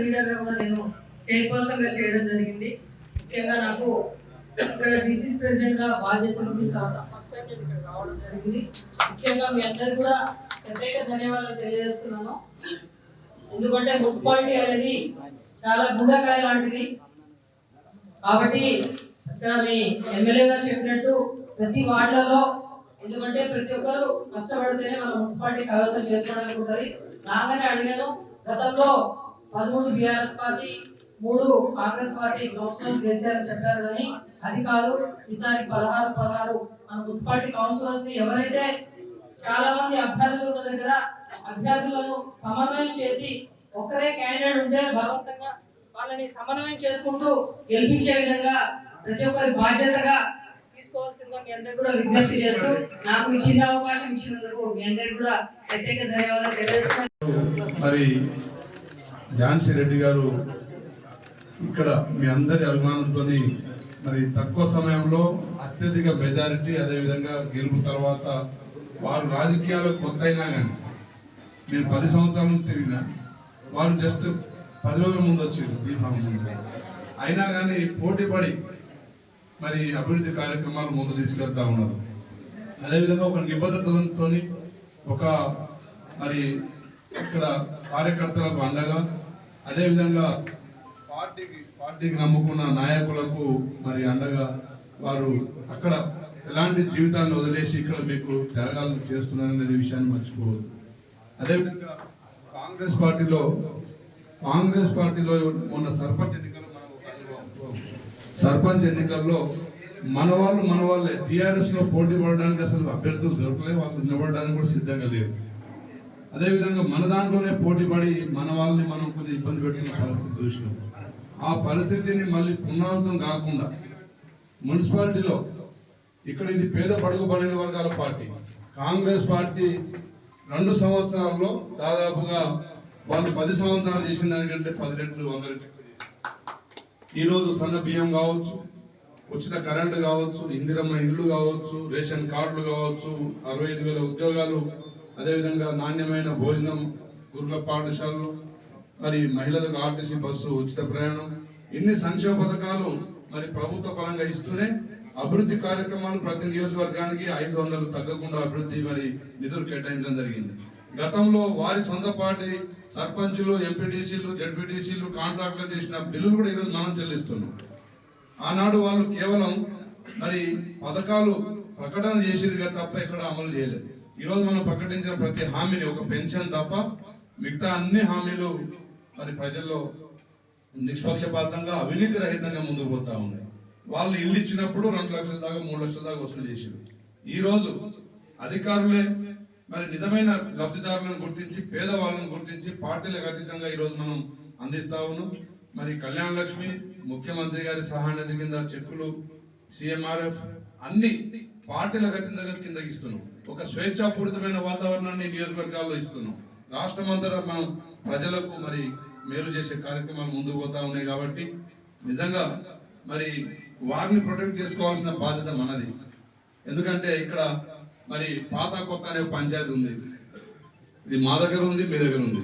లీడర్గా కూడా నేను చైర్పర్సన్గా చేయడం జరిగింది. ముఖ్యంగా నాకు ఇక్కడ డిసిసి ప్రెసిడెంట్గా బాధ్యతలు ఇచ్చిన తర్వాత ఫస్ట్ టైం నేను ఇక్కడ రావడం జరిగింది. ముఖ్యంగా మీ అందరికీ కూడా ప్రత్యేక ధన్యవాదాలు తెలియజేస్తున్నాను. ఎందుకంటే మున్సిపాలిటీ అనేది చాలా గుండెకాయ లాంటిది. కాబట్టి ఇక్కడ మీ ఎమ్మెల్యే గారు చెప్పినట్టు ప్రతి వార్డులలో, ఎందుకంటే ప్రతి ఒక్కరు కష్టపడితేనే మన మున్సిపాలిటీ కైవసం చేసుకోవడానికి ఉంటుంది. నాగానే అడిగాను, గతంలో 13 BRS party, 3 Congress party councillor గెలిచారని చెప్పారు. కానీ అది కాదు, ఈసారి 16 మన మున్సిపాలిటీ కౌన్సిలర్స్ ఎవరైతే చాలా మంది అభ్యర్థులు ఉన్న దగ్గర అభ్యర్థులను సమన్వయం చేసి ఒక్కరే క్యాండిడేట్ ఉంటే బలవంతంగా వాళ్ళని సమన్వయం చేసుకుంటూ గెలిపించే విధంగా ప్రతి ఒక్కరి బాధ్యతగా తీసుకోవాల్సిందిగా మీ అందరూ కూడా విజ్ఞప్తి చేస్తూ నాకు ఈ చిన్న అవకాశం ఇచ్చినందుకు మీ అందరికీ కూడా ప్రత్యేక ధన్యవాదాలు తెలియజేస్తున్నాను. మరి ఝాన్సీ రెడ్డి గారు ఇక్కడ మీ అందరి అభిమానంతో మరి తక్కువ సమయంలో అత్యధిక మెజారిటీ, అదేవిధంగా గెలుపు తర్వాత వారు రాజకీయాలకు కొత్త అయినా కానీ నేను 10 సంవత్సరాల నుంచి తిరిగిన, వారు జస్ట్ 10 రోజుల ముందు వచ్చారు ఈ సంవత్సరం. అయినా కానీ పోటీ పడి మరి అభివృద్ధి కార్యక్రమాలు ముందు తీసుకెళ్తా ఉన్నారు. అదేవిధంగా ఒక నిబద్ధతతో ఒక మరి ఇక్కడ కార్యకర్తలకు అండగా, అదేవిధంగా పార్టీకి నమ్ముకున్న నాయకులకు మరి అండగా వారు అక్కడ ఎలాంటి జీవితాన్ని వదిలేసి ఇక్కడ మీకు త్యాగాలు చేస్తున్నారనే విషయాన్ని మర్చిపోవద్దు. అదేవిధంగా కాంగ్రెస్ పార్టీలో మొన్న సర్పంచ్ ఎన్నికల్లో మన వాళ్ళే టీఆర్ఎస్ లో పోటీ పడడానికి అసలు అభ్యర్థులు దొరకలేదు, వాళ్ళు నిలబడడానికి కూడా సిద్ధంగా లేరు. అదేవిధంగా మన దాంట్లోనే పోటీ పడి మన వాళ్ళని మనం కొంచెం ఇబ్బంది పెట్టుకునే పరిస్థితి చూసినాం. ఆ పరిస్థితిని మళ్ళీ పునరావృతం కాకుండా మున్సిపాలిటీలో ఇక్కడ ఇది పేద బడుగు బలైన వర్గాల పార్టీ, కాంగ్రెస్ పార్టీ 2 సంవత్సరాల్లో దాదాపుగా వాళ్ళు 10 సంవత్సరాలు చేసిన దానికంటే 10 రెట్లు 100 రెట్లు. ఈరోజు సన్న బియ్యం కావచ్చు, ఉచిత కరెంటు కావచ్చు, ఇందిరమ్మ ఇళ్ళు కావచ్చు, రేషన్ కార్డులు కావచ్చు, 65,000 ఉద్యోగాలు, అదేవిధంగా నాణ్యమైన భోజనం, గురుకుల పాఠశాలలు, మరి మహిళలకు ఆర్టీసీ బస్సు ఉచిత ప్రయాణం, ఇన్ని సంక్షేమ పథకాలు మరి ప్రభుత్వ పరంగా ఇస్తూనే అభివృద్ధి కార్యక్రమాలు ప్రతి నియోజకవర్గానికి 500 తగ్గకుండా అభివృద్ధి మరి నిధులు కేటాయించడం జరిగింది. గతంలో వారి సొంత పార్టీ సర్పంచులు, ఎంపీటీసీలు, జడ్పీటీసీలు కాంట్రాక్టులు చేసిన బిల్లులు కూడా ఈరోజు మనం చెల్లిస్తున్నాం. ఆనాడు వాళ్ళు కేవలం మరి పథకాలు ప్రకటన చేసిరుగా తప్ప ఇక్కడ అమలు చేయలేదు. ఈరోజు మనం ప్రకటించిన ప్రతి హామీని, ఒక పెన్షన్ తప్ప మిగతా అన్ని హామీలు మరి ప్రజల్లో నిష్పక్షపాతంగా అవినీతి రహితంగా ముందుకు పోతా ఉన్నాయి. వాళ్ళు ఇల్లు ఇచ్చినప్పుడు 2 లక్షల దాకా 3 లక్షల దాకా వసూలు చేసారు. ఈరోజు అధికారులే మరి నిజమైన లబ్ధిదారులను గుర్తించి, పేదవాళ్ళను గుర్తించి పార్టీలకు అతీతంగా ఈరోజు మనం అందిస్తా ఉన్నాం. మరి కళ్యాణ లక్ష్మి, ముఖ్యమంత్రి గారి సహాయనిధి కింద చెక్కులు, CMRF అన్ని పార్టీలకు అతీతంగా కిందకి ఇస్తున్నాం. ఒక స్వేచ్ఛాపూరితమైన వాతావరణాన్ని నియోజకవర్గాల్లో ఇస్తున్నాం. రాష్ట్రం అంతా మనం ప్రజలకు మరి మేలు చేసే కార్యక్రమాలు ముందుకు పోతా ఉన్నాయి. కాబట్టి నిజంగా మరి వారిని ప్రొటెక్ట్ చేసుకోవాల్సిన బాధ్యత మనది. ఎందుకంటే ఇక్కడ మరి పాత కొత్త అనే పంచాయతీ ఉంది. ఇది మా దగ్గర ఉంది, మీ దగ్గర ఉంది.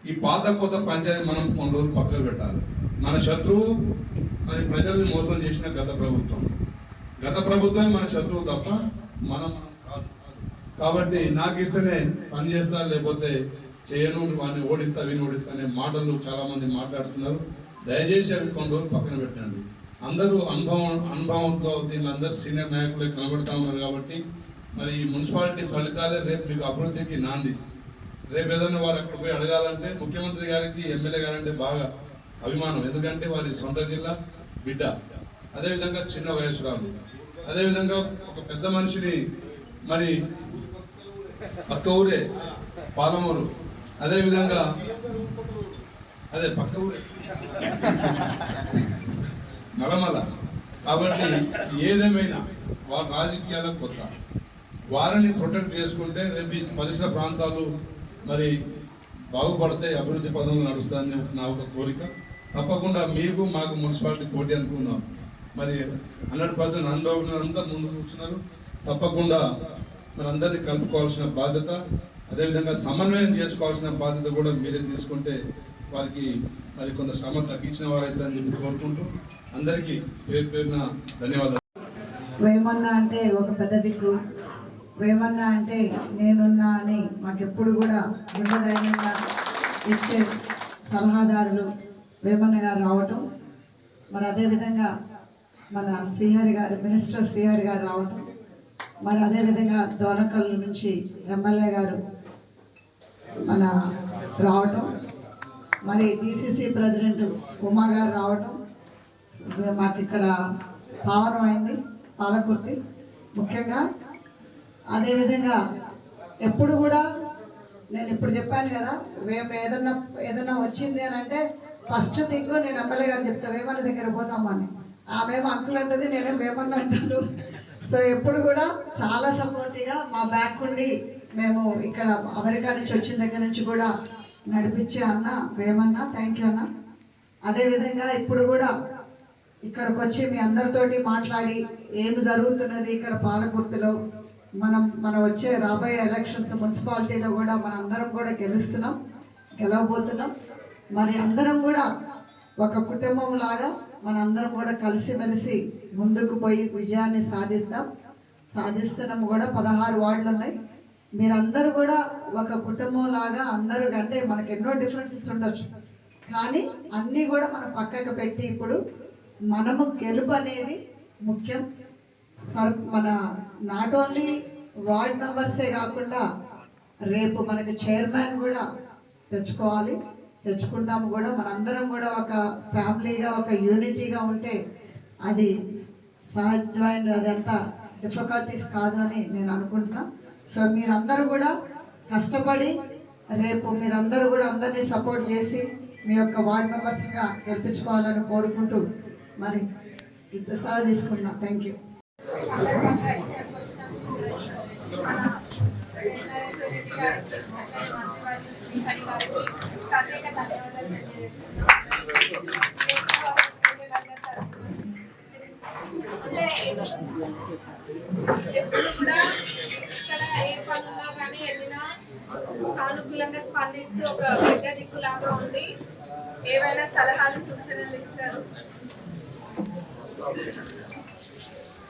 ఈ పాత కొత్త పంచాయతీ మనం కొన్ని రోజులు పక్కకు పెట్టాలి. మన శత్రువు మరి ప్రజల్ని మోసం చేసిన గత ప్రభుత్వమే మన శత్రువు తప్ప మనం కాదు. కాబట్టి నాకు ఇస్తేనే పని చేస్తా, లేకపోతే చేయను, వాడిని ఓడిస్తా, వీని ఓడిస్తా అనే మాటలు చాలా మంది మాట్లాడుతున్నారు. దయచేసి అవి కొన్ని రోజులు పక్కన పెట్టండి. అందరూ అనుభవంతో దీనిలో అందరు సీనియర్ నాయకులే కనబడతా ఉన్నారు. కాబట్టి మరి ఈ మున్సిపాలిటీ ఫలితాలే రేపు మీకు అభివృద్ధికి నాంది. రేపు ఏదైనా వారు అక్కడ పోయి అడగాలంటే ముఖ్యమంత్రి గారికి, ఎమ్మెల్యే గారంటే బాగా అభిమానం. ఎందుకంటే వారి సొంత జిల్లా బిడ్డ, అదేవిధంగా చిన్న వయసురాలు, అదేవిధంగా ఒక పెద్ద మనిషిని మరి పక్క ఊరే పాలమూరు, అదేవిధంగా అదే పక్క ఊరే నలమల. కాబట్టి ఏదేమైనా వారి రాజకీయాలకు కొత్త, వారిని ప్రొటెక్ట్ చేసుకుంటే రేపు పరిసర ప్రాంతాలు మరి బాగుపడతాయి, అభివృద్ధి పదంలో నడుస్తుందని నా ఒక కోరిక. తప్పకుండా మీకు మాకు మున్సిపాలిటీ పోటీ అనుకున్నాం. మరి 100% అనుభవం అంతా ముందు కూర్చున్నారు. తప్పకుండా మరి అందరినీ కలుపుకోవాల్సిన బాధ్యత, అదేవిధంగా సమన్వయం చేసుకోవాల్సిన బాధ్యత కూడా మీరే తీసుకుంటే వారికి మరి కొంత శ్రమ తగ్గించిన వారైతే అని చెప్పి కోరుకుంటూ అందరికీ పేరు పేరున ధన్యవాదాలు. వేమన్న అంటే ఒక పెద్ద దిక్కు, వేమన్న అంటే నేనున్నా అని మాకెప్పుడు కూడా గుండె ధైర్యంగా ఇచ్చే సలహాదారులు వేమన్న గారు రావటం, మరి అదేవిధంగా మన శ్రీహరి గారు మినిస్టర్ శ్రీహరి గారు రావటం, మరి అదేవిధంగా దోనకల్ నుంచి ఎమ్మెల్యే గారు మన రావటం, మరి డిసిసి ప్రెసిడెంట్ ఉమా గారు రావటం మాకు ఇక్కడ పావనమైంది పాలకుర్తి ముఖ్యంగా. అదేవిధంగా ఎప్పుడు కూడా నేను ఇప్పుడు చెప్పాను కదా, ఏదన్నా వచ్చింది అని అంటే ఫస్ట్ థింగ్ నేను ఎమ్మెల్యే గారు చెప్తా వేమన్న దగ్గర పోదామని. ఆమెమో అంకుల్ అంటుంది, నేనేం వేమన్న అంటాను. సో ఎప్పుడు కూడా చాలా సపోర్టివ్గా మా బ్యాక్ ఉండి మేము ఇక్కడ అమెరికా నుంచి వచ్చిన దగ్గర నుంచి కూడా నడిపించే అన్న వేమన్న, థ్యాంక్ యూ అన్న. అదేవిధంగా ఇప్పుడు కూడా ఇక్కడికి వచ్చి మీ అందరితోటి మాట్లాడి ఏమి జరుగుతున్నది ఇక్కడ పాలకుర్తిలో, మనం వచ్చే రాబోయే ఎలక్షన్స్ మున్సిపాలిటీలో కూడా మన అందరం కూడా గెలవబోతున్నాం. మరి అందరం కూడా ఒక కుటుంబం లాగా మనందరం కూడా కలిసిమెలిసి ముందుకు పోయి విజయాన్ని సాధిస్తున్నాము కూడా. 16 వార్డులు ఉన్నాయి. మీరందరూ కూడా ఒక కుటుంబం లాగా అందరూ, అంటే మనకు ఎన్నో డిఫరెన్సెస్ ఉండొచ్చు కానీ అన్నీ కూడా మనం పక్కకు పెట్టి ఇప్పుడు మనము గెలుపు అనేది ముఖ్యం. మన నాట్ ఓన్లీ వార్డ్ మెంబర్సే కాకుండా రేపు మనకి చైర్మన్ కూడా తెచ్చుకుంటాము కూడా. మనందరం కూడా ఒక ఫ్యామిలీగా ఒక యూనిటీగా ఉంటే అది సహజమైన అదంతా డిఫికల్టీస్ కాదు అని నేను అనుకుంటున్నా. సో మీరందరూ కూడా కష్టపడి రేపు మీరందరూ కూడా అందరినీ సపోర్ట్ చేసి మీ యొక్క వార్డ్ మెంబర్స్గా గెలిపించుకోవాలని కోరుకుంటూ మరి ఇంతసారి తీసుకున్నా. Thank you. ఎప్పుడు కూడా ఇక్కడ ఏ పనుల్లో కానీ వెళ్ళినా సానుకూలంగా స్పందిస్తూ ఒక పెద్ద దిక్కులాగా ఉండి ఏవైనా సలహాలు సూచనలు ఇస్తారు.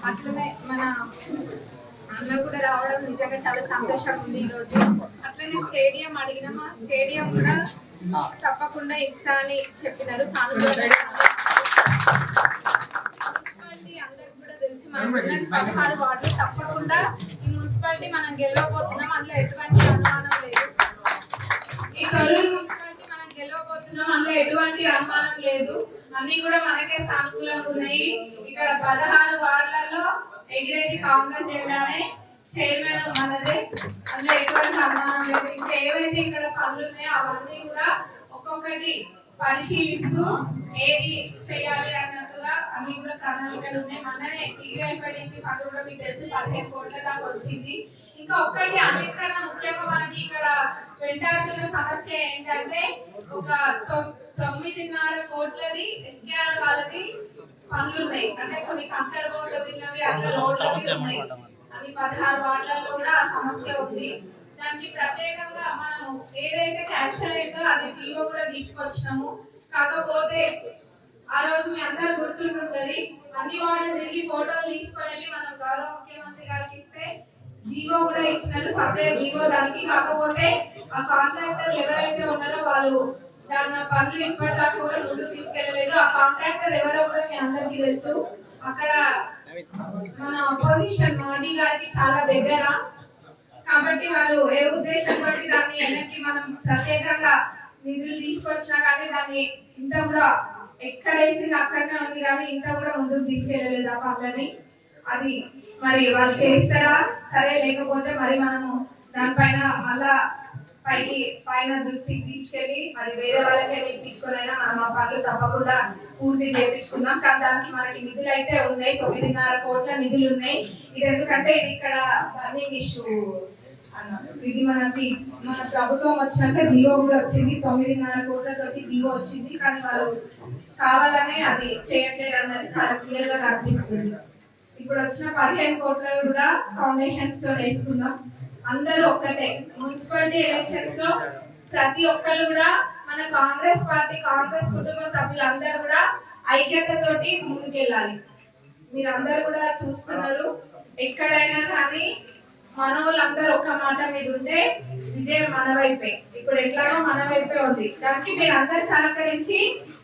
అట్లనే మన అన్న కూడా రావడం నిజంగా చాలా సంతోషంగా ఉంది ఈరోజు. అట్లనే స్టేడియం అడిగినామా, స్టేడియం కూడా తప్పకుండా ఇస్తా అని చెప్పినారు. సానుకూలంగా మున్సిపాలిటీ అందరికి కూడా తెలిసి మనకు 16 వార్డులు, తప్పకుండా ఈ మున్సిపాలిటీ మనం గెలవబోతున్నాం, అందులో ఎటువంటి అనుమానం లేదు. ఈ కరూరు మున్సిపాలిటీ మనం గెలవబోతున్నాం, అందులో ఎటువంటి అనుమానం లేదు. అన్ని కూడా మనకే సానుకూలంగా ఉన్నాయి. ఇక్కడ 16 వార్డులలో ఎగిరేటి కాంగ్రెస్ జెండానే, చైర్మన్ మనదే, అందులో ఎటువంటి అనుమానం లేదు. ఇంకా ఏవైతే ఇక్కడ పనులు ఉన్నాయో అవన్నీ కూడా ఒక్కొక్కటి పరిశీలిస్తూ ఏది చేయాలి అన్నట్టుగా అన్ని కూడా ప్రణాళికలు ఉన్నాయి. మననే టీయూఎఫ్ఐడిసి ఫండ్ కూడా మీకు తెలుసు 15 కోట్ల దాకా వచ్చింది. ఇంకా ఒక్కటి అన్నిటికన్నా ముఖ్యంగా మనకి ఇక్కడ వెంటాడుతున్న సమస్య ఏంటంటే ఒక 9.5 కోట్లది ఎస్కేఆర్ వాళ్ళది పనులు ఉన్నాయి. అంటే కొన్ని కంకర రోడ్లవి అట్లా రోడ్లవి ఉన్నాయి. అన్ని 16 వార్డులలో కూడా ఆ సమస్య ఉంది. దానికి ప్రత్యేకంగా మనం ఏదైతే క్యాన్సల్ అయిందో అది జీవో కూడా తీసుకొచ్చినాము. కాకపోతే ఆ రోజు మీ అందరు గుర్తుంటుంది, అన్ని వాళ్ళు తిరిగి ఫోటోలు తీసుకొని వెళ్ళి మనం గౌరవ ముఖ్యమంత్రి గారికి ఇస్తే జీవో కూడా ఇచ్చినారు, సపరేట్ జీవో దానికి. కాకపోతే ఆ కాంట్రాక్టర్ ఎవరైతే ఉన్నారో వాళ్ళు దాని పనులు ఇప్పటిదాకా కూడా ముందుకు తీసుకెళ్ళలేదు. ఆ కాంట్రాక్టర్ ఎవరో కూడా మీ అందరికీ తెలుసు. అక్కడ మన అపోజిషన్ మోదీ గారికి చాలా దగ్గర కాబట్టి వాళ్ళు ఏ ఉద్దేశంతో దాన్ని వెనక్కి మనం ప్రత్యేకంగా నిధులు తీసుకొచ్చినా కానీ దాన్ని ఇంత కూడా ఎక్కడేసింది అక్కడనే ఉంది కానీ ఇంత కూడా ముందుకు తీసుకెళ్ళలేదు ఆ పనులని. అది మరి వాళ్ళు చేస్తారా సరే, లేకపోతే మరి మనము దానిపైన మళ్ళా పైన దృష్టికి తీసుకెళ్లి మరి వేరే వాళ్ళకే నేర్పించుకునైనా మనం ఆ పనులు తప్పకుండా పూర్తి చేయించుకుందాం. కానీ దానికి మనకి నిధులు అయితే ఉన్నాయి, 9.5 కోట్ల నిధులు ఉన్నాయి. ఇది ఎందుకంటే ఇది ఇక్కడ బర్నింగ్ ఇష్యూ అన్నారు. ఇది మనకి మన ప్రభుత్వం వచ్చినాక జీవో కూడా వచ్చింది, 9.5 కోట్లతోటి జీవో వచ్చింది. కానీ వాళ్ళు కావాలనే అది చేయట్లేదు అన్నది చాలా క్లియర్ గా కనిపిస్తుంది. ఇప్పుడు వచ్చిన 15 కోట్ల కూడా ఫౌండేషన్స్ తో వేసుకుందాం. అందరూ ఒక్కటే. మున్సిపాలిటీ ఎలక్షన్స్ లో ప్రతి ఒక్కరు కూడా మన కాంగ్రెస్ పార్టీ, కాంగ్రెస్ కుటుంబ సభ్యులందరూ కూడా ఐక్యతతోటి ముందుకెళ్ళాలి. మీరందరూ కూడా చూస్తున్నారు, ఎక్కడైనా కానీ మన వాళ్ళందరూ ఒక మాట మీద ఉంటే విజయం మన వైపే. ఇప్పుడు ఎట్లాగో మన వైపే ఉంది. దానికి మీరు అందరు సహకరించి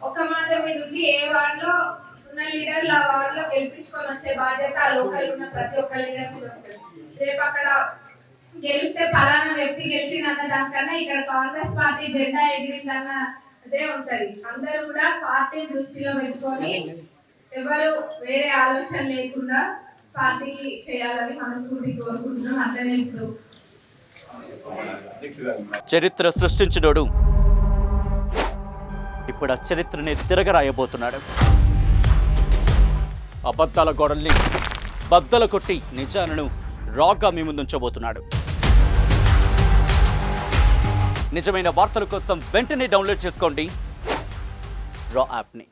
ఒక మాట మీద ఉంది. ఏ వార్డులో ఉన్న లీడర్లు ఆ వార్డులో గెలిపించుకొని వచ్చే బాధ్యత ఆ లోకల్ ఉన్న ప్రతి ఒక్క లీడర్ మీద వస్తుంది. రేపు అక్కడ గెలిస్తే ఫలానా వ్యక్తి గెలిచిందన్న దానికన్నా ఇక్కడ కాంగ్రెస్ పార్టీ జెండా ఎగిరిందన్న అదే ఉంటది. అందరూ కూడా పార్టీ దృష్టిలో పెట్టుకొని ఎవరు వేరే ఆలోచన లేకుండా పార్టీకి చేయాలని మనస్ఫూర్తి కోరుకుంటున్నాం. అట్లనే చరిత్ర సృష్టించినోడు ఇప్పుడు ఆ చరిత్రని తిరగరాయబోతున్నాడు. అబద్ధాల గోడల్ని బద్దలు కొట్టి నిజాలను రాగా మీ ముందుంచబోతున్నాడు. నిజమైన వార్తల కోసం వెంటనే డౌన్లోడ్ చేసుకోండి రా యాప్ని.